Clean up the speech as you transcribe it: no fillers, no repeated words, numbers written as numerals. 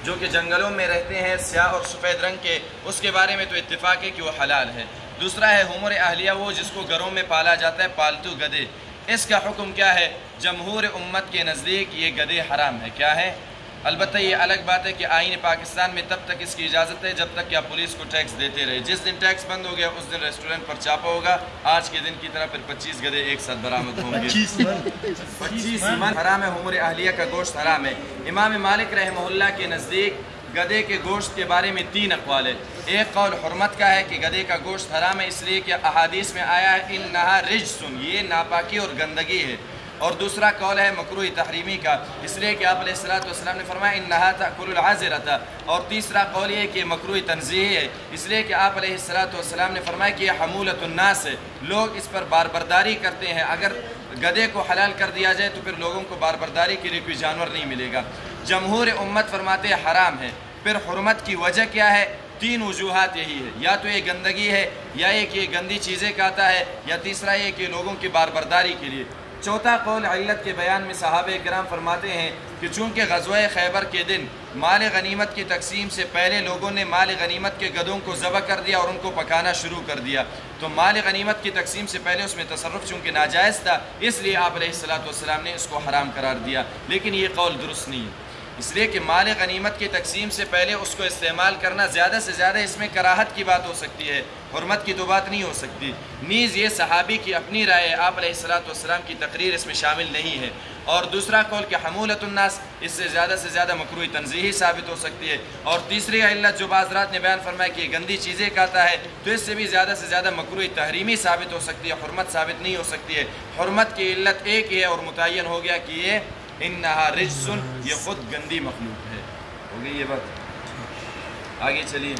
جو کہ جنگلوں میں رہتے ہیں سیاہ اور سفید رنگ کے، اس کے بارے میں تو اتفاق ہے کہ وہ حلال ہے۔ دوسرا ہے حمر اہلیہ، وہ جس کو گھروں میں پالا جاتا ہے، پالتو گدھے، اس کا حکم کیا ہے؟ جمہور امت کے نزدیک یہ گدھے حرام ہے۔ کیا ہے؟ البتہ یہ الگ بات ہے کہ آئین پاکستان میں تب تک اس کی اجازت ہے جب تک کہ آپ پولیس کو ٹیکس دیتے رہے۔ جس دن ٹیکس بند ہو گیا اس دن ریسٹورنٹ پر چھاپا ہوگا، آج کے دن کی طرح پھر 25 گدھے ایک ساتھ برآمد ہوں گے۔ 25 من حرام ہے، حمر اہلیہ کا گوشت حرام ہے۔ امام مالک رحمہ اللہ کے نزدیک گدھے کے گوشت کے بارے میں 3 اقوال ہے۔ ایک قول حرمت کا ہے کہ گدھے کا گوشت حرام ہے، اس لیے کہ احادیث میں آیا ہے انہا رجسن، یہ ناپاکی اور گندگی ہے۔ اور دوسرا قول ہے مکروہ تحریمی کا، اس لیے کہ آپ علیہ السلام نے فرمایا انہا تأکل العذرۃ۔ اور تیسرا قول یہ کہ مکروہ تنزیہی ہے، اس لیے کہ آپ علیہ السلام نے فرمایا کہ یہ حمولۃ الناس ہے، لوگ اس پر باربرداری کرتے ہیں۔ اگر گدھے کو حلال کر دیا جائے تو پھر لوگوں کو باربرداری کے لیے کوئی جانور نہیں ملے گا۔ جمہور امت فرماتے ہیں حرام ہے۔ پھر حرمت کی وجہ کیا ہے؟ 3 وجوہات یہی ہے، یا تو یہ گندگی ہے، یا یہ کہ یہ گندی چیزیں کھاتا ہے، یا تیسرا یہ کہ لوگوں کی باربرداری کے لیے۔ چوتھا قول علت کے بیان میں صحابہ کرام فرماتے ہیں کہ چونکہ غزوہ خیبر کے دن مال غنیمت کی تقسیم سے پہلے لوگوں نے مال غنیمت کے گدھوں کو ذبح کر دیا اور ان کو پکانا شروع کر دیا، تو مال غنیمت کی تقسیم سے پہلے اس میں تصرف چونکہ ناجائز تھا، اس لیے آپ علیہ السلام نے اس کو حرام قرار دیا۔ لیکن یہ قول درست نہیں ہے، اس لیے کہ مال غنیمت کی تقسیم سے پہلے اس کو استعمال کرنا زیادہ سے زیادہ اس میں کراہت کی بات ہو سکتی ہے، حرمت کی تو بات نہیں ہو سکتی۔ نیز یہ صحابی کی اپنی رائے ہے، آپ علیہ السلام کی تقریر اس میں شامل نہیں ہے۔ اور دوسرا قول کہ حمولۃ الناس، اس سے زیادہ مکروہ تنزیہی ثابت ہو سکتی ہے۔ اور تیسری علت جو بعض حضرات نے بیان فرمایا کہ یہ گندی چیزیں کھاتا ہے، تو اس سے بھی زیادہ سے زیادہ مکروہ تحریمی ثابت ہو سکتی ہے، حرمت ثابت نہیں ہو سکتی ہے۔ حرمت کی علت ایک ہی ہے اور متعین ہو گیا کہ یہ انہا رجسن، یہ خود گندی مخلوق ہے۔ ہو گئی یہ بات، آگے چلیے۔